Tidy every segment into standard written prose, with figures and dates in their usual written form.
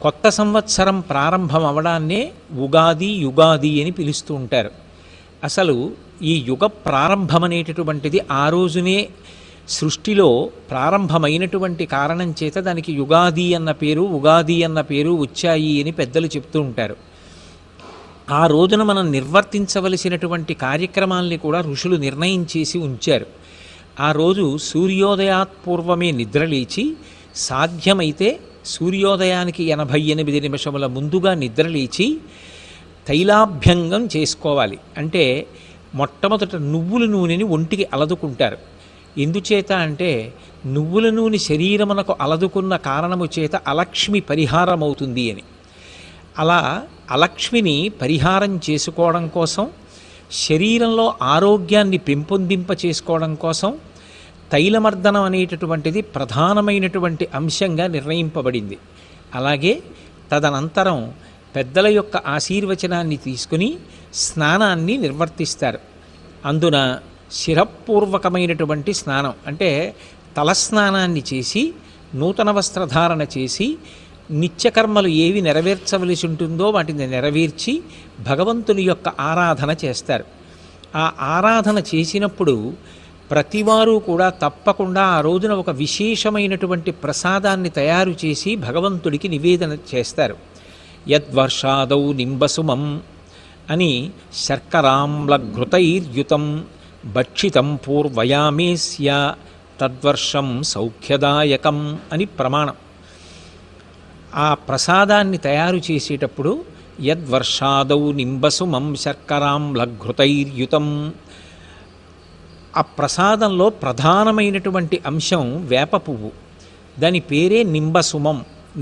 కొత్త సంవత్సరం ప్రారంభం అవడాన్నే ఉగాది యుగాది అని పిలుస్తూ ఉంటారు. అసలు ఈ యుగ ప్రారంభం అనేటటువంటిది ఆ రోజునే సృష్టిలో ప్రారంభమైనటువంటి కారణం చేత దానికి యుగాది అన్న పేరు ఉగాది అన్న పేరు వచ్చాయి అని పెద్దలు చెప్తూ ఉంటారు. ఆ రోజున మనం నిర్వర్తించవలసినటువంటి కార్యక్రమాల్ని కూడా ఋషులు నిర్ణయం చేసి ఉంచారు. ఆ రోజు సూర్యోదయాత్పూర్వమే నిద్రలేచి, సాధ్యమైతే సూర్యోదయానికి 88 నిమిషముల ముందుగా నిద్రలేచి తైలాభ్యంగం చేసుకోవాలి. అంటే మొట్టమొదట నువ్వుల నూనెని ఒంటికి అలదుకుంటారు. ఎందుచేత అంటే నువ్వుల నూనె శరీరమునకు అలదుకున్న కారణము చేత అలక్ష్మి పరిహారం అవుతుంది అని. అలా అలక్ష్మిని పరిహారం చేసుకోవడం కోసం, శరీరంలో ఆరోగ్యాన్ని పెంపొందింప చేసుకోవడం కోసం తైలమర్దనం అనేటటువంటిది ప్రధానమైనటువంటి అంశంగా నిర్ణయింపబడింది. అలాగే తదనంతరం పెద్దల యొక్క ఆశీర్వచనాన్ని తీసుకుని స్నానాన్ని నిర్వర్తిస్తారు. అందున శిరపూర్వకమైనటువంటి స్నానం అంటే తలస్నానాన్ని చేసి, నూతన వస్త్రధారణ చేసి, నిత్యకర్మలు ఏవి నెరవేర్చవలసి ఉంటుందో వాటిని నెరవేర్చి భగవంతుని యొక్క ఆరాధన చేస్తారు. ఆ ఆరాధన చేసినప్పుడు ప్రతివారు కూడా తప్పకుండా ఆ రోజున ఒక విశేషమైనటువంటి ప్రసాదాన్ని తయారు చేసి భగవంతుడికి నివేదన చేస్తారు. యద్వర్షాదౌ నింబసుమం అని శర్కరామ్లఘృతైర్యుతం భక్షితం పూర్వయామేస్య తద్వర్షం సౌఖ్యదాయకం అని ప్రమాణం. ఆ ప్రసాదాన్ని తయారు చేసేటప్పుడు యద్వర్షాదౌ నింబసుమం శర్కరామ్లఘృతైర్యుతం, ఆ ప్రసాదంలో ప్రధానమైనటువంటి అంశం వేప పువ్వు. దాని పేరే నింబసుమం.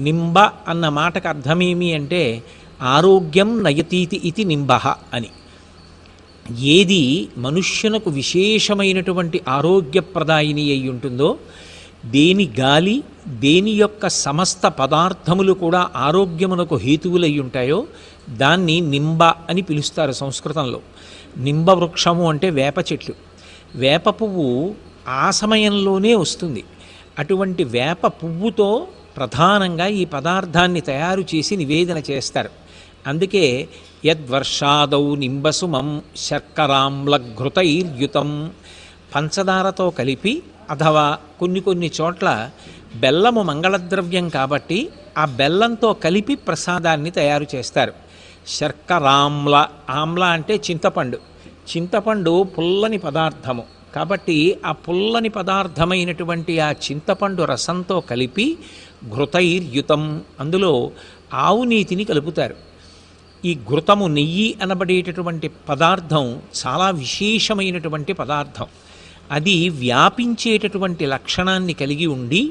నింబ అన్న మాటకు అర్థమేమి అంటే ఆరోగ్యం నయతీతి ఇది నింబః అని. ఏది మనుష్యునకు విశేషమైనటువంటి ఆరోగ్యప్రదాయిని అయి ఉంటుందో, దేని గాలి, దేని యొక్క సమస్త పదార్థములు కూడా ఆరోగ్యమునకు హేతువులై ఉంటాయో దాన్ని నింబ అని పిలుస్తారు సంస్కృతంలో. నింబ వృక్షము అంటే వేప చెట్లు. వేప పువ్వు ఆ సమయంలోనే వస్తుంది. అటువంటి వేప పువ్వుతో ప్రధానంగా ఈ పదార్థాన్ని తయారు చేసి నివేదన చేస్తారు. అందుకే యద్వర్షాదౌ నింబసుమం శర్కరామ్లఘృతైర్యుతం, పంచదారతో కలిపి అథవా కొన్ని చోట్ల బెల్లము మంగళద్రవ్యం కాబట్టి ఆ బెల్లంతో కలిపి ప్రసాదాన్ని తయారు చేస్తారు. శర్కరామ్ల, ఆమ్ల అంటే చింతపండు. చింతపండు పుల్లని పదార్థము కాబట్టి ఆ పుల్లని పదార్థమైనటువంటి ఆ చింతపండు రసంతో కలిపి ఘృతైర్యుతం, అందులో ఆవు నీతిని కలుపుతారు. ఈ ఘృతము, నెయ్యి అనబడేటటువంటి పదార్థం చాలా విశేషమైనటువంటి పదార్థం. అది వ్యాపించేటటువంటి లక్షణాన్ని కలిగి ఉండి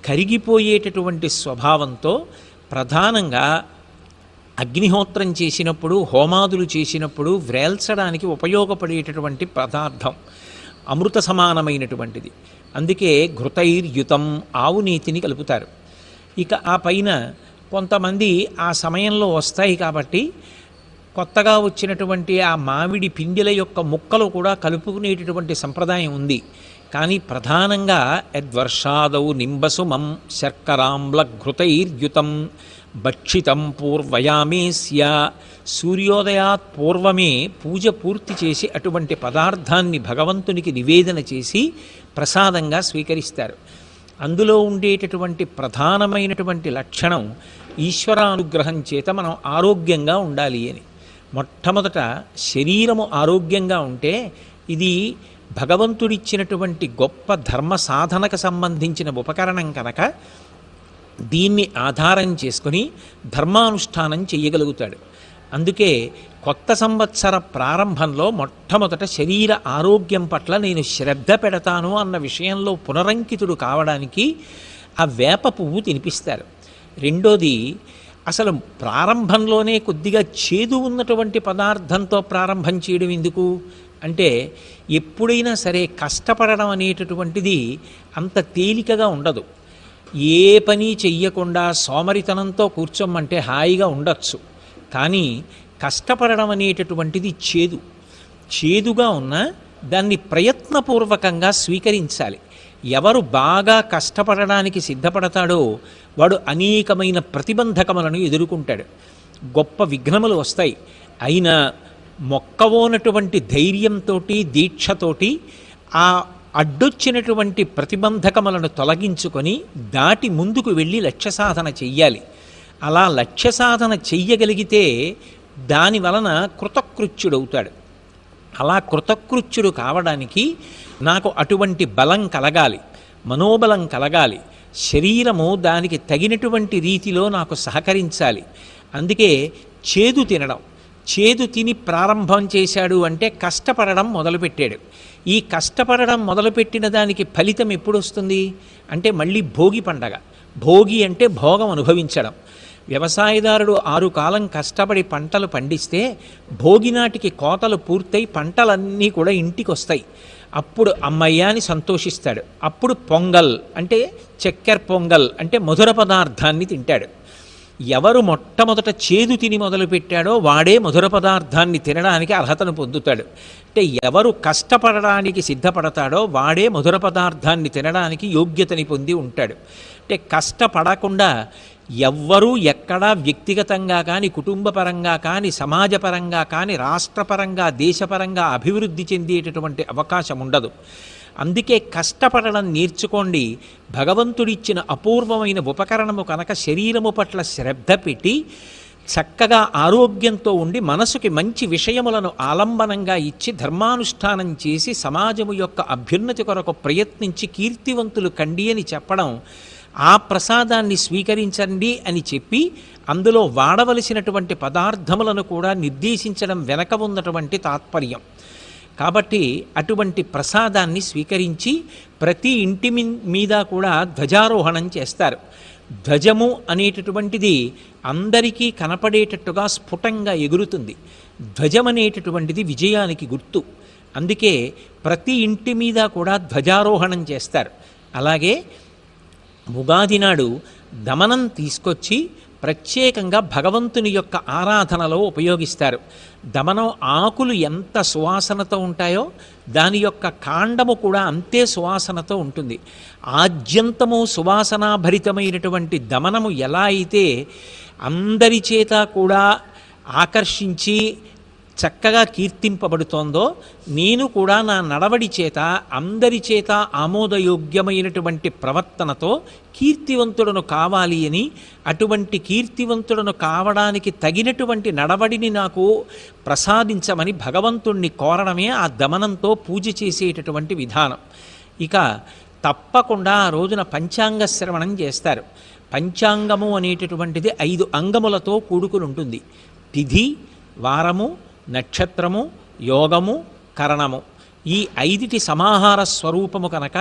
కరిగిపోయేటటువంటి స్వభావంతో ప్రధానంగా అగ్నిహోత్రం చేసినప్పుడు, హోమాదులు చేసినప్పుడు వ్రేల్చడానికి ఉపయోగపడేటటువంటి పదార్థం, అమృత సమానమైనటువంటిది. అందుకే ఘృతైర్యుతం, ఆవు నీతిని కలుపుతారు. ఇక ఆ పైన కొంతమంది ఆ సమయంలో వస్తాయి కాబట్టి కొత్తగా వచ్చినటువంటి ఆ మామిడి పిండిల యొక్క ముక్కలు కూడా కలుపుకునేటటువంటి సంప్రదాయం ఉంది. కానీ ప్రధానంగా యద్వర్షాదౌ నింబసుమం శర్కరామ్లఘృతైర్యుతం భక్షితం పూర్వయామేస్య, సూర్యోదయాత్ పూర్వమే పూజ పూర్తి చేసి అటువంటి పదార్థాన్ని భగవంతునికి నివేదన చేసి ప్రసాదంగా స్వీకరిస్తారు. అందులో ఉండేటటువంటి ప్రధానమైనటువంటి లక్షణం ఈశ్వరానుగ్రహం చేత మనం ఆరోగ్యంగా ఉండాలి అని. మొట్టమొదట శరీరము ఆరోగ్యంగా ఉంటే ఇది భగవంతుడిచ్చినటువంటి గొప్ప ధర్మ సాధనకు సంబంధించిన ఉపకరణం కనుక దీన్ని ఆధారం చేసుకుని ధర్మానుష్ఠానం చెయ్యగలుగుతాడు. అందుకే కొత్త సంవత్సర ప్రారంభంలో మొట్టమొదట శరీర ఆరోగ్యం పట్ల నేను శ్రద్ధ పెడతాను అన్న విషయంలో పునరంకితుడు కావడానికి ఆ వేప పువ్వు తినిపిస్తారు. రెండోది, అసలు ప్రారంభంలోనే కొద్దిగా చేదు ఉన్నటువంటి పదార్థంతో ప్రారంభం చేయడం ఎందుకు అంటే, ఎప్పుడైనా సరే కష్టపడడం అనేటటువంటిది అంత తేలికగా ఉండదు. ఏ పని చెయ్యకుండా సోమరితనంతో కూర్చోమంటే హాయిగా ఉండొచ్చు, కానీ కష్టపడడం అనేటటువంటిది చేదుగా ఉన్నా దాన్ని ప్రయత్నపూర్వకంగా స్వీకరించాలి. ఎవరు బాగా కష్టపడడానికి సిద్ధపడతాడో వాడు అనేకమైన ప్రతిబంధకములను ఎదుర్కొంటాడు, గొప్ప విఘ్నములు వస్తాయి. అయినా మొక్కవోనటువంటి ధైర్యంతో దీక్షతోటి ఆ అడ్డొచ్చినటువంటి ప్రతిబంధకములను తొలగించుకొని దాటి ముందుకు వెళ్ళి లక్ష్య సాధన చెయ్యాలి. అలా లక్ష్య సాధన చెయ్యగలిగితే దాని వలన కృతకృత్యుడవుతాడు. అలా కృతకృత్యుడు కావడానికి నాకు అటువంటి బలం కలగాలి, మనోబలం కలగాలి, శరీరము దానికి తగినటువంటి రీతిలో నాకు సహకరించాలి. అందుకే చేదు తినడం, చేదు తిని ప్రారంభం చేశాడు అంటే కష్టపడడం మొదలుపెట్టాడు. ఈ కష్టపడడం మొదలుపెట్టిన దానికి ఫలితం ఎప్పుడు వస్తుంది అంటే మళ్ళీ భోగి పండగ. భోగి అంటే భోగం అనుభవించడం. వ్యవసాయదారుడు 6 కాలం కష్టపడి పంటలు పండిస్తే భోగి నాటికి కోతలు పూర్తయి పంటలన్నీ కూడా ఇంటికి వస్తాయి. అప్పుడు అమ్మయ్య అని సంతోషిస్తాడు. అప్పుడు పొంగల్ అంటే చక్కెర పొంగల్ అంటే మధుర పదార్థాన్ని తింటాడు. ఎవరు మొట్టమొదట చేదు తిని మొదలుపెట్టాడో వాడే మధుర పదార్థాన్ని తినడానికి అర్హతను పొందుతాడు. అంటే ఎవరు కష్టపడడానికి సిద్ధపడతాడో వాడే మధుర పదార్థాన్ని తినడానికి యోగ్యతని పొంది ఉంటాడు. అంటే కష్టపడకుండా ఎవ్వరూ ఎక్కడా వ్యక్తిగతంగా కానీ, కుటుంబపరంగా కానీ, సమాజపరంగా కానీ, రాష్ట్రపరంగా, దేశపరంగా అభివృద్ధి చెందేటటువంటి అవకాశం ఉండదు. అందుకే కష్టపడడం నేర్చుకోండి. భగవంతుడిచ్చిన అపూర్వమైన ఉపకరణము కనుక శరీరము పట్ల శ్రద్ధ పెట్టి చక్కగా ఆరోగ్యంతో ఉండి మనసుకి మంచి విషయములను ఆలంబనంగా ఇచ్చి ధర్మానుష్ఠానం చేసి సమాజము యొక్క అభ్యున్నతి కొరకు ప్రయత్నించి కీర్తివంతులు కండి అని చెప్పడం, ఆ ప్రసాదాన్ని స్వీకరించండి అని చెప్పి అందులో వాడవలసినటువంటి పదార్థములను కూడా నిర్దేశించడం వెనక ఉన్నటువంటి తాత్పర్యం. కాబట్టి అటువంటి ప్రసాదాన్ని స్వీకరించి ప్రతి ఇంటి మీద కూడా ధ్వజారోహణం చేస్తారు. ధ్వజము అనేటటువంటిది అందరికీ కనపడేటట్టుగా స్ఫుటంగా ఎగురుతుంది. ధ్వజం అనేటటువంటిది విజయానికి గుర్తు. అందుకే ప్రతి ఇంటి మీద కూడా ధ్వజారోహణం చేస్తారు. అలాగే ఉగాది నాడు దమనం తీసుకొచ్చి ప్రత్యేకంగా భగవంతుని యొక్క ఆరాధనలో ఉపయోగిస్తారు. దమనం ఆకులు ఎంత సువాసనతో ఉంటాయో దాని యొక్క కాండము కూడా అంతే సువాసనతో ఉంటుంది. ఆద్యంతము సువాసనాభరితమైనటువంటి దమనము ఎలా అయితే అందరి చేత కూడా ఆకర్షించి చక్కగా కీర్తింపబడుతోందో, నేను కూడా నా నడవడి చేత అందరి చేత ఆమోదయోగ్యమైనటువంటి ప్రవర్తనతో కీర్తివంతుడను కావాలి అని, అటువంటి కీర్తివంతుడను కావడానికి తగినటువంటి నడవడిని నాకు ప్రసాదించమని భగవంతుణ్ణి కోరడమే ఆ దమనంతో పూజ చేసేటటువంటి విధానం. ఇక తప్పకుండా ఆ రోజున పంచాంగ శ్రవణం చేస్తారు. పంచాంగము అనేటటువంటిది 5 అంగములతో కూడుకుని ఉంటుంది. తిథి, వారము, నక్షత్రము, యోగము, కరణము. ఈ 5టి సమాహార స్వరూపము కనుక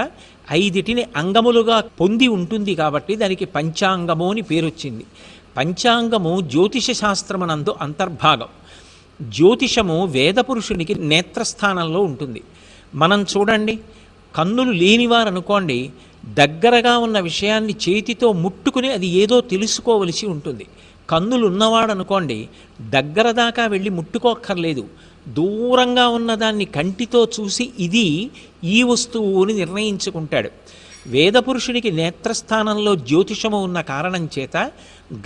5టిని అంగములుగా పొంది ఉంటుంది కాబట్టి దానికి పంచాంగము అని పేరొచ్చింది. పంచాంగము జ్యోతిష శాస్త్రమునందు అంతర్భాగం. జ్యోతిషము వేదపురుషునికి నేత్రస్థానంలో ఉంటుంది. మనం చూడండి, కన్నులు లేనివారు అనుకోండి, దగ్గరగా ఉన్న విషయాన్ని చేతితో ముట్టుకుని అది ఏదో తెలుసుకోవలసి ఉంటుంది. కన్నులు ఉన్నవాడు అనుకోండి, దగ్గర దాకా వెళ్ళి ముట్టుకోక్కర్లేదు, దూరంగా ఉన్నదాన్ని కంటితో చూసి ఇది ఈ వస్తువు అని నిర్ణయించుకుంటాడు. వేదపురుషునికి నేత్రస్థానంలో జ్యోతిషము ఉన్న కారణం చేత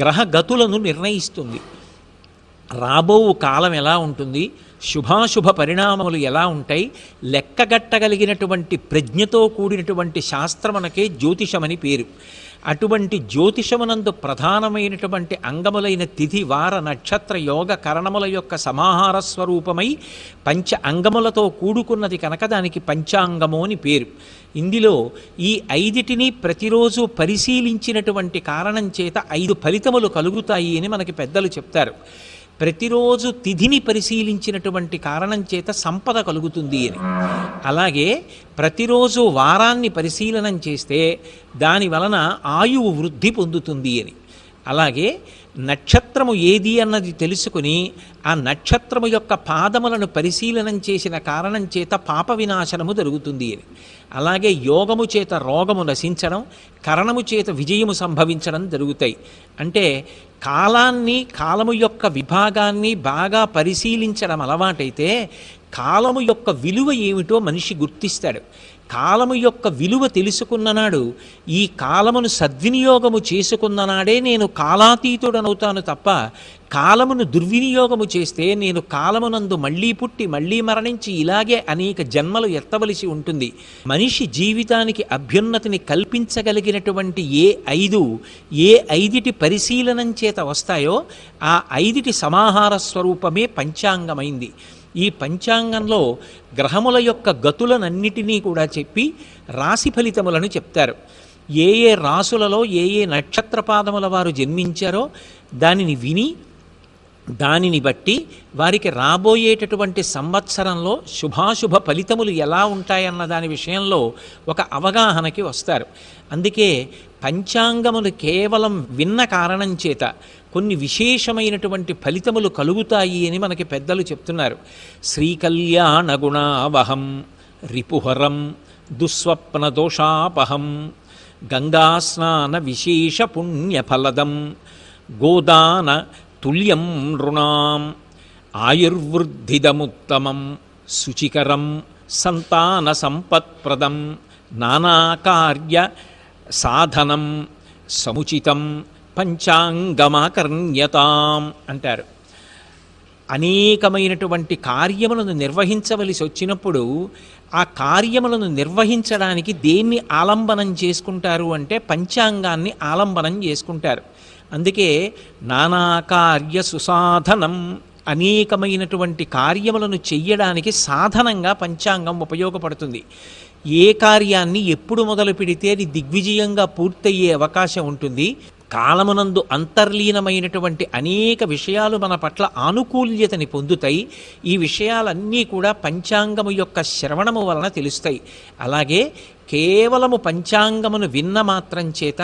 గ్రహగతులను నిర్ణయిస్తుంది. రాబో కాలం ఎలా ఉంటుంది, శుభాశుభ పరిణామములు ఎలా ఉంటాయి, లెక్కగట్టగలిగినటువంటి ప్రజ్ఞతో కూడినటువంటి శాస్త్రమునకే జ్యోతిషమని పేరు. అటువంటి జ్యోతిషమునందు ప్రధానమైనటువంటి అంగములైన తిథి, వార, నక్షత్ర, యోగ, కరణముల యొక్క సమాహార స్వరూపమై పంచ అంగములతో కూడుకున్నది కనుక దానికి పంచాంగము అని పేరు. ఇందులో ఈ 5టిని ప్రతిరోజు పరిశీలించినటువంటి కారణం చేత 5 ఫలితములు కలుగుతాయి అని మనకి పెద్దలు చెప్తారు. ప్రతిరోజు తిథిని పరిశీలించినటువంటి కారణం చేత సంపద కలుగుతుంది అని. అలాగే ప్రతిరోజు వారాన్ని పరిశీలనం చేస్తే దాని వలన ఆయువు వృద్ధి పొందుతుంది అని. అలాగే నక్షత్రము ఏది అన్నది తెలుసుకుని ఆ నక్షత్రము యొక్క పాదములను పరిశీలనం చేసిన కారణం చేత పాప వినాశనము జరుగుతుంది అని. అలాగే యోగము చేత రోగము నశించడం, కరణము చేత విజయము సంభవించడం జరుగుతాయి. అంటే కాలాన్ని, కాలము యొక్క విభాగాన్ని బాగా పరిశీలించడం అలవాటైతే కాలము యొక్క విలువ ఏమిటో మనిషి గుర్తిస్తాడు. కాలము యొక్క విలువ తెలుసుకున్ననాడు, ఈ కాలమును సద్వినియోగము చేసుకున్ననాడే నేను కాలాతీతుడనవుతాను తప్ప, కాలమును దుర్వినియోగము చేస్తే నేను కాలమునందు మళ్ళీ పుట్టి మళ్ళీ మరణించి ఇలాగే అనేక జన్మలు ఎత్తవలసి ఉంటుంది. మనిషి జీవితానికి అభ్యున్నతిని కల్పించగలిగినటువంటి ఏ ఐదిటి పరిశీలనం చేత వస్తాయో ఆ ఐదిటి సమాహార స్వరూపమే పంచాంగమైంది. ఈ పంచాంగంలో గ్రహముల యొక్క గతులనన్నిటినీ కూడా చెప్పి రాశి ఫలితములను చెప్తారు. ఏ రాసులలో ఏ నక్షత్రపాదముల వారు జన్మించారో దానిని విని దానిని బట్టి వారికి రాబోయేటటువంటి సంవత్సరంలో శుభాశుభ ఫలితములు ఎలా ఉంటాయన్న దాని విషయంలో ఒక అవగాహనకి వస్తారు. అందుకే పంచాంగములు కేవలం విన్న కారణం చేత కొన్ని విశేషమైనటువంటి ఫలితములు కలుగుతాయి అని మనకి పెద్దలు చెప్తున్నారు. శ్రీకళ్యాణ గుణావహం రిపుహరం దుస్వప్న దోషాపహం గంగాస్నాన విశేష పుణ్యఫలదం గోదాన తుల్యం నృణాం ఆయుర్వృద్ధిదముత్తమం శుచికరం సంతాన సంపత్ప్రదం నానాకార్య సాధనం సముచితం పంచాంగమాకర్ణ్యతాం అంటారు. అనేకమైనటువంటి కార్యములను నిర్వహించవలసి వచ్చినప్పుడు ఆ కార్యములను నిర్వహించడానికి దేన్ని ఆలంబనం చేసుకుంటారు అంటే పంచాంగాన్ని ఆలంబనం చేసుకుంటారు. అందుకే నానాకార్య సుసాధనం, అనేకమైనటువంటి కార్యములను చెయ్యడానికి సాధనంగా పంచాంగం ఉపయోగపడుతుంది. ఏ కార్యాన్ని ఎప్పుడు మొదలు పెడితే అది దిగ్విజయంగా పూర్తయ్యే అవకాశం ఉంటుంది. కాలమునందు అంతర్లీనమైనటువంటి అనేక విషయాలు మన పట్ల ఆనుకూల్యతని పొందుతాయి. ఈ విషయాలన్నీ కూడా పంచాంగము యొక్క శ్రవణము వలన తెలుస్తాయి. అలాగే కేవలము పంచాంగమును విన్న మాత్రం చేత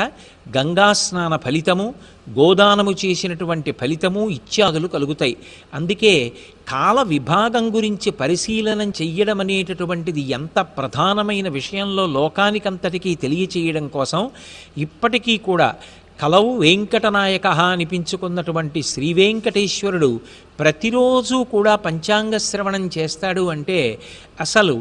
గంగాస్నాన ఫలితము, గోదానము చేసినటువంటి ఫలితము ఇత్యాదులు కలుగుతాయి. అందుకే కాల విభాగం గురించి పరిశీలనం చెయ్యడం అనేటటువంటిది ఎంత ప్రధానమైన విషయంలో లోకానికంతటికీ తెలియచేయడం కోసం ఇప్పటికీ కూడా కలవు వెంకటనాయక అనిపించుకున్నటువంటి శ్రీ వెంకటేశ్వరుడు ప్రతిరోజు కూడా పంచాంగ శ్రవణం చేస్తాడు అంటే అసలు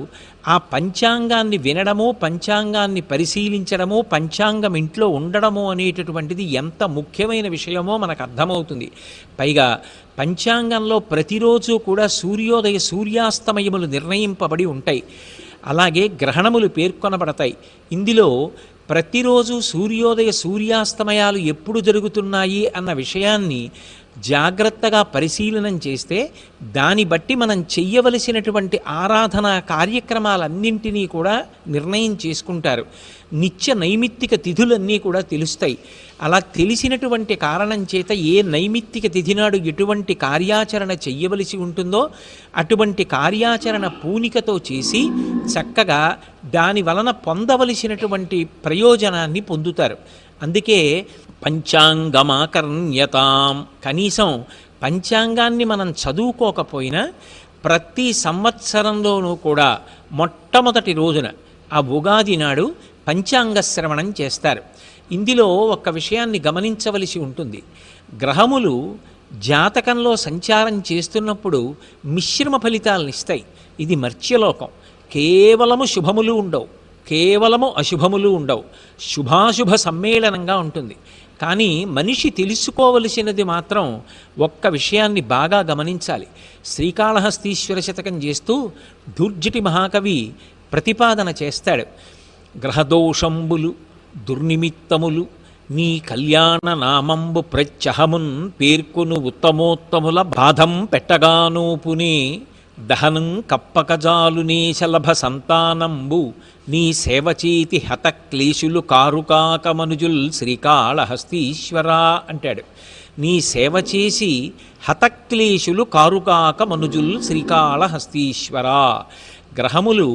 ఆ పంచాంగాన్ని వినడము, పంచాంగాన్ని పరిశీలించడము, పంచాంగం ఇంట్లో ఉండడము అనేటటువంటిది ఎంత ముఖ్యమైన విషయమో మనకు అర్థమవుతుంది. పైగా పంచాంగంలో ప్రతిరోజు కూడా సూర్యోదయ సూర్యాస్తమయములు నిర్ణయింపబడి ఉంటాయి. అలాగే గ్రహణములు పేర్కొనబడతాయి. ఇందులో ప్రతిరోజు సూర్యోదయ సూర్యాస్తమయాలు ఎప్పుడు జరుగుతున్నాయి అన్న విషయాన్ని జాగ్రత్తగా పరిశీలనం చేస్తే దాన్ని బట్టి మనం చెయ్యవలసినటువంటి ఆరాధనా కార్యక్రమాలన్నింటినీ కూడా నిర్ణయం చేసుకుంటారు. నిత్య నైమిత్తిక తిథులన్నీ కూడా తెలుస్తాయి. అలా తెలిసినటువంటి కారణం చేత ఏ నైమిత్తిక తిథి నాడు ఎటువంటి కార్యాచరణ చెయ్యవలసి ఉంటుందో అటువంటి కార్యాచరణ పూనికతో చేసి చక్కగా దాని వలన పొందవలసినటువంటి ప్రయోజనాన్ని పొందుతారు. అందుకే పంచాంగమాకర్ణ్యతాం, కనీసం పంచాంగాన్ని మనం చదువుకోకపోయినా ప్రతి సంవత్సరంలోనూ కూడా మొట్టమొదటి రోజున ఆ ఉగాది నాడు పంచాంగ శ్రవణం చేస్తారు. ఇందులో ఒక విషయాన్ని గమనించవలసి ఉంటుంది. గ్రహములు జాతకంలో సంచారం చేస్తున్నప్పుడు మిశ్రమ ఫలితాలను ఇస్తాయి. ఇది మర్త్యలోకం. కేవలము శుభములు ఉండవు, కేవలము అశుభములు ఉండవు, శుభాశుభ సమ్మేళనంగా ఉంటుంది. కానీ మనిషి తెలుసుకోవలసినది మాత్రం ఒక్క విషయాన్ని బాగా గమనించాలి. శ్రీకాళహస్తీశ్వర శతకం చేస్తూ దుర్జటి మహాకవి ప్రతిపాదన చేస్తాడు. గ్రహదోషంబులు దుర్నిమిత్తములు నీ కళ్యాణ నామంబు ప్రత్యహమున్ పేర్కొను ఉత్తమోత్తముల బాధం పెట్టగానూపునే దహనం కప్పకజాలునే శలభ సంతానంబు నీ సేవచేతి హతక్లేశులు కారుకాక మనుజుల్ శ్రీకాళహస్తీశ్వరా అంటాడు. నీ సేవ చేసి హతక్లేశులు కారుకాక మనుజుల్ శ్రీకాళహస్తీశ్వరా. గ్రహములు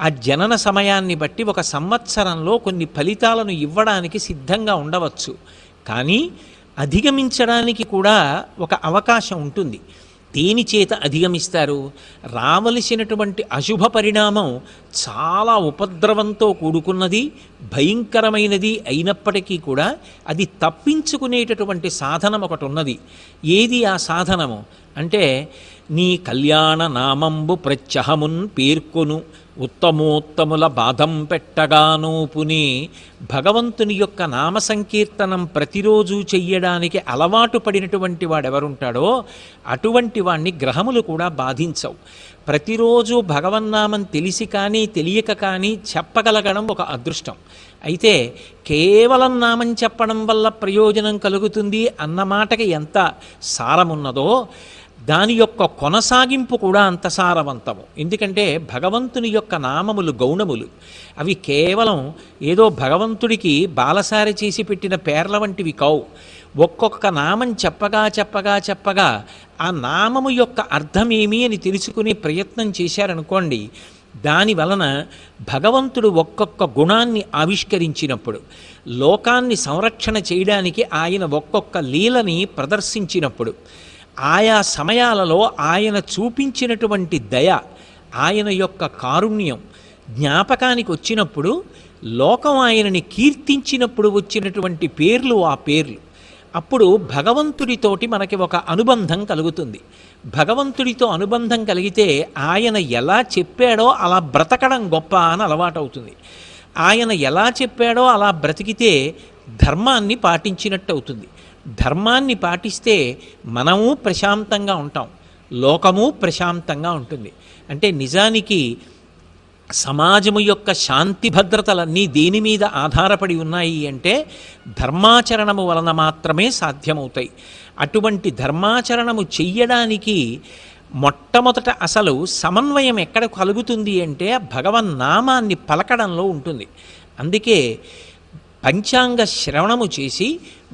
ఆ జనన సమయాన్ని బట్టి ఒక సంవత్సరంలో కొన్ని ఫలితాలను ఇవ్వడానికి సిద్ధంగా ఉండవచ్చు. కానీ అధిగమించడానికి కూడా ఒక అవకాశం ఉంటుంది. దేని చేత అధిగమిస్తారు? రావలసినటువంటి అశుభ పరిణామం చాలా ఉపద్రవంతో కూడుకున్నది, భయంకరమైనది అయినప్పటికీ కూడా అది తప్పించుకునేటటువంటి సాధనం ఒకటి ఉన్నది. ఏది ఆ సాధనము అంటే నీ కళ్యాణ నామంబు ప్రత్యహమున్ పేర్కొను ఉత్తమోత్తముల బాధం పెట్టగాను పుని భగవంతుని యొక్క నామ సంకీర్తనం ప్రతిరోజు చెయ్యడానికి అలవాటు పడినటువంటి వాడెవరుంటాడో అటువంటి వాణ్ణి గ్రహములు కూడా బాధించవు. ప్రతిరోజు భగవన్నామం తెలిసి కానీ తెలియక కానీ చెప్పగలగడం ఒక అదృష్టం. అయితే కేవలం నామం చెప్పడం వల్ల ప్రయోజనం కలుగుతుంది అన్న మాటకి ఎంత సారమున్నదో దాని యొక్క కొనసాగింపు కూడా అంత సారవంతము. ఎందుకంటే భగవంతుని యొక్క నామములు గౌణములు. అవి కేవలం ఏదో భగవంతుడికి బాలసారి చేసి పెట్టిన పేర్ల వంటివి కావు. ఒక్కొక్క నామం చెప్పగా చెప్పగా చెప్పగా ఆ నామము యొక్క అర్థమేమి అని తెలుసుకునే ప్రయత్నం చేశారనుకోండి, దాని వలన భగవంతుడు ఒక్కొక్క గుణాన్ని ఆవిష్కరించినప్పుడు, లోకాన్ని సంరక్షణ చేయడానికి ఆయన ఒక్కొక్క లీలని ప్రదర్శించినప్పుడు, ఆయా సమయాలలో ఆయన చూపించినటువంటి దయ, ఆయన యొక్క కారుణ్యం జ్ఞాపకానికి వచ్చినప్పుడు, లోకం ఆయనని కీర్తించినప్పుడు వచ్చినటువంటి పేర్లు ఆ పేర్లు, అప్పుడు భగవంతుడితోటి మనకి ఒక అనుబంధం కలుగుతుంది. భగవంతుడితో అనుబంధం కలిగితే ఆయన ఎలా చెప్పాడో అలా బ్రతకడం గొప్ప అని అలవాటవుతుంది. ఆయన ఎలా చెప్పాడో అలా బ్రతికితే ధర్మాన్ని పాటించినట్టు అవుతుంది. ధర్మాన్ని పాటిస్తే మనము ప్రశాంతంగా ఉంటాం, లోకము ప్రశాంతంగా ఉంటుంది. అంటే నిజానికి సమాజము యొక్క శాంతి భద్రతలన్నీ దేని మీద ఆధారపడి ఉన్నాయి అంటే ధర్మాచరణము వలన మాత్రమే సాధ్యమవుతాయి. అటువంటి ధర్మాచరణము చెయ్యడానికి మొట్టమొదట అసలు సమన్వయం ఎక్కడ కలుగుతుంది అంటే భగవన్నామాన్ని పలకడంలో ఉంటుంది. అందుకే పంచాంగ శ్రవణము చేసి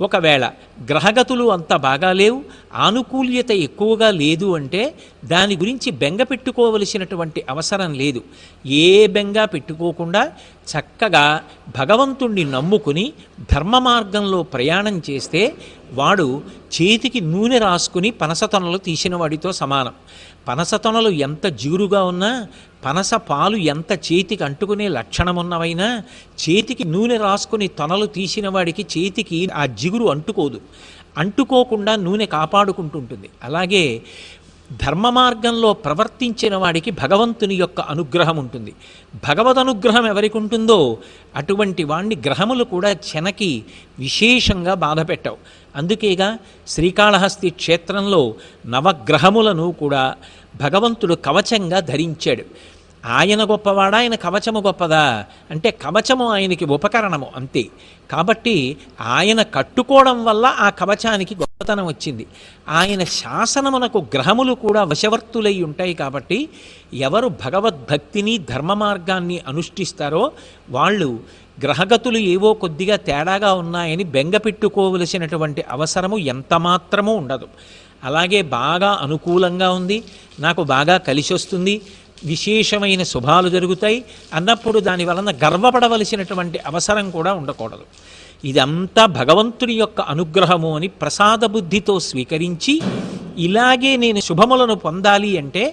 ఒకవేళ గ్రహగతులు అంత బాగా లేవు, ఆనుకూల్యత ఎక్కువగా లేదు అంటే దాని గురించి బెంగ పెట్టుకోవలసినటువంటి అవసరం లేదు. ఏ బెంగ పెట్టుకోకుండా చక్కగా భగవంతుణ్ణి నమ్ముకుని ధర్మ మార్గంలో ప్రయాణం చేస్తే వాడు చేతికి నూనె రాసుకుని పనసతొనలు తీసిన వాడితో సమానం. పనసతొనలు ఎంత జిగురుగా ఉన్నా, పనస పాలు ఎంత చేతికి అంటుకునే లక్షణమున్నవైనా, చేతికి నూనె రాసుకుని తొనలు తీసిన వాడికి చేతికి ఆ జిగురు అంటుకోదు. అంటుకోకుండా నూనె కాపాడుకుంటుంటుంది. అలాగే ధర్మ మార్గంలో ప్రవర్తించిన వాడికి భగవంతుని యొక్క అనుగ్రహం ఉంటుంది. భగవద్ అనుగ్రహం ఎవరికి ఉంటుందో అటువంటి వాణ్ణి గ్రహములు కూడా చెనకి విశేషంగా బాధ పెట్టవు. అందుకేగా శ్రీకాళహస్తి క్షేత్రంలో నవగ్రహములను కూడా భగవంతుడు కవచంగా ధరించాడు. ఆయన గొప్పవాడా, ఆయన కవచము గొప్పదా అంటే కవచము ఆయనకి ఉపకరణము అంతే. కాబట్టి ఆయన కట్టుకోవడం వల్ల ఆ కవచానికి గొప్పతనం వచ్చింది. ఆయన శాసనమునకు గ్రహములు కూడా వశవర్తులై ఉంటాయి. కాబట్టి ఎవరు భగవద్భక్తిని ధర్మ మార్గాన్ని అనుష్ఠిస్తారో వాళ్ళు గ్రహగతులు ఏవో కొద్దిగా తేడాగా ఉన్నాయని బెంగ పెట్టుకోవలసినటువంటి అవసరము ఎంతమాత్రమూ ఉండదు. అలాగే బాగా అనుకూలంగా ఉంది, నాకు బాగా కలిసి వస్తుంది, విశేషమైన శుభాలు జరుగుతాయి అన్నప్పుడు దాని వలన గర్వపడవలసినటువంటి అవసరం కూడా ఉండకూడదు. ఇదంతా భగవంతుని యొక్క అనుగ్రహము అని ప్రసాద బుద్ధితో స్వీకరించి, ఇలాగే నేను శుభములను పొందాలి అంటే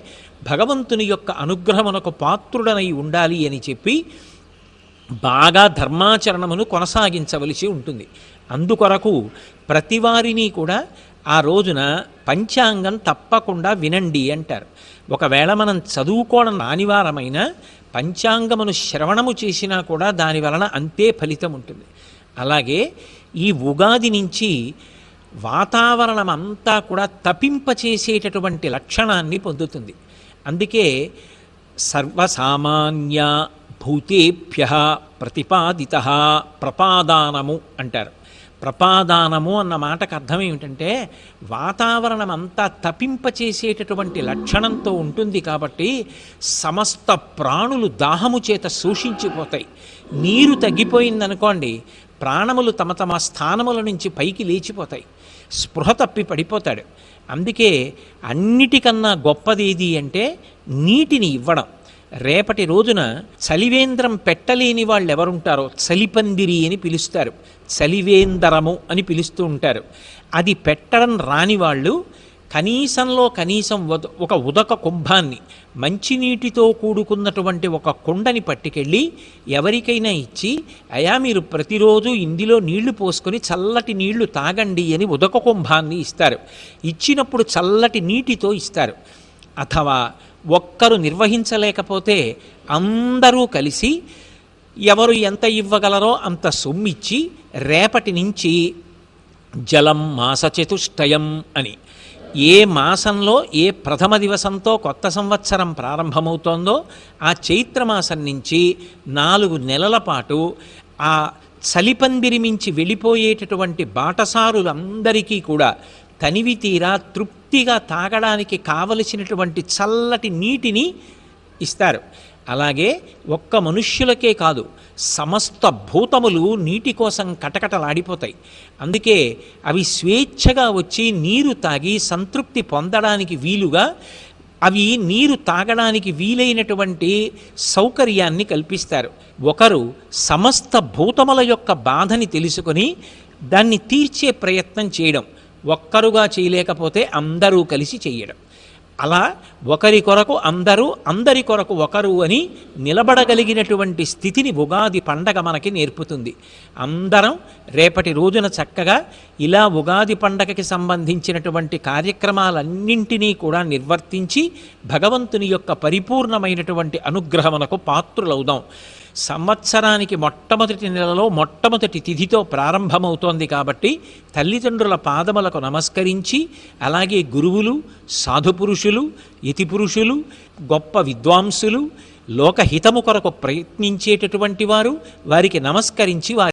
భగవంతుని యొక్క అనుగ్రహమునకు పాత్రుడనై ఉండాలి అని చెప్పి బాగా ధర్మాచరణమును కొనసాగించవలసి ఉంటుంది. అందుకొరకు ప్రతివారిని కూడా ఆ రోజున పంచాంగం తప్పకుండా వినండి అంటారు. ఒకవేళ మనం చదువుకోవడం రానివారమైన పంచాంగమును శ్రవణము చేసినా కూడా దాని వలన అంతే ఫలితం ఉంటుంది. అలాగే ఈ ఉగాది నుంచి వాతావరణం అంతా కూడా తపింపచేసేటటువంటి లక్షణాన్ని పొందుతుంది. అందుకే సర్వసామాన్య భూతేభ్య ప్రతిపాదిత ప్రపాదానము అంటారు. ప్రపాదానము అన్న మాటకు అర్థం ఏమిటంటే వాతావరణం అంతా తపింపచేసేటటువంటి లక్షణంతో ఉంటుంది. కాబట్టి సమస్త ప్రాణులు దాహము చేత శోషించిపోతాయి. నీరు తగ్గిపోయిందనుకోండి, ప్రాణములు తమ తమ స్థానముల నుంచి పైకి లేచిపోతాయి, స్పృహ తప్పి పడిపోతాడు. అందుకే అన్నిటికన్నా గొప్పది ఏది అంటే నీటిని ఇవ్వడం. రేపటి రోజున చలివేంద్రం పెట్టలేని వాళ్ళు ఎవరుంటారో చలిపందిరి అని పిలుస్తారు, చలివేందరము అని పిలుస్తూ ఉంటారు. అది పెట్టడం రాని వాళ్ళు కనీసంలో కనీసం ఒక ఉదక కుంభాన్ని, మంచినీటితో కూడుకున్నటువంటి ఒక కుండని పట్టుకెళ్ళి ఎవరికైనా ఇచ్చి, అయా మీరు ప్రతిరోజు ఇందులో నీళ్లు పోసుకొని చల్లటి నీళ్లు తాగండి అని ఉదక కుంభాన్ని ఇస్తారు. ఇచ్చినప్పుడు చల్లటి నీటితో ఇస్తారు. అథవా ఒక్కరు నిర్వహించలేకపోతే అందరూ కలిసి ఎవరు ఎంత ఇవ్వగలరో అంత సొమ్మిచ్చి రేపటి నుంచి జలం మాసచతుష్టయం అని, ఏ మాసంలో ఏ ప్రథమ దివసంతో కొత్త సంవత్సరం ప్రారంభమవుతోందో ఆ చైత్రమాసం నుంచి 4 నెలల పాటు ఆ చలిపందిరి మించి వెళ్ళిపోయేటటువంటి బాటసారులందరికీ కూడా తనివి తీరా తృప్తిగా తాగడానికి కావలసినటువంటి చల్లటి నీటిని ఇస్తారు. అలాగే ఒక్క మనుష్యులకే కాదు, సమస్త భూతములు నీటి కోసం కటకటలాడిపోతాయి. అందుకే అవి స్వేచ్ఛగా వచ్చి నీరు తాగి సంతృప్తి పొందడానికి వీలుగా అవి నీరు తాగడానికి వీలైనటువంటి సౌకర్యాన్ని కల్పిస్తారు. ఒకరు సమస్త భూతముల యొక్క బాధని తెలుసుకొని దాన్ని తీర్చే ప్రయత్నం చేయడం, ఒక్కరుగా చేయలేకపోతే అందరూ కలిసి చేయడం. అలా ఒకరి కొరకు అందరూ, అందరి కొరకు ఒకరు అని నిలబడగలిగినటువంటి స్థితిని ఉగాది పండగ మనకి నేర్పుతుంది. అందరం రేపటి రోజున చక్కగా ఇలా ఉగాది పండగకి సంబంధించినటువంటి కార్యక్రమాలన్నింటినీ కూడా నిర్వర్తించి భగవంతుని యొక్క పరిపూర్ణమైనటువంటి అనుగ్రహమునకు పాత్రులవుదాం. సంవత్సరానికి మొట్టమొదటి నెలలో మొట్టమొదటి తిథితో ప్రారంభమవుతోంది కాబట్టి తల్లిదండ్రుల పాదములకు నమస్కరించి, అలాగే గురువులు, సాధుపురుషులు, యతిపురుషులు, గొప్ప విద్వాంసులు, లోకహితము కొరకు ప్రయత్నించేటటువంటి వారు, వారికి నమస్కరించి వారి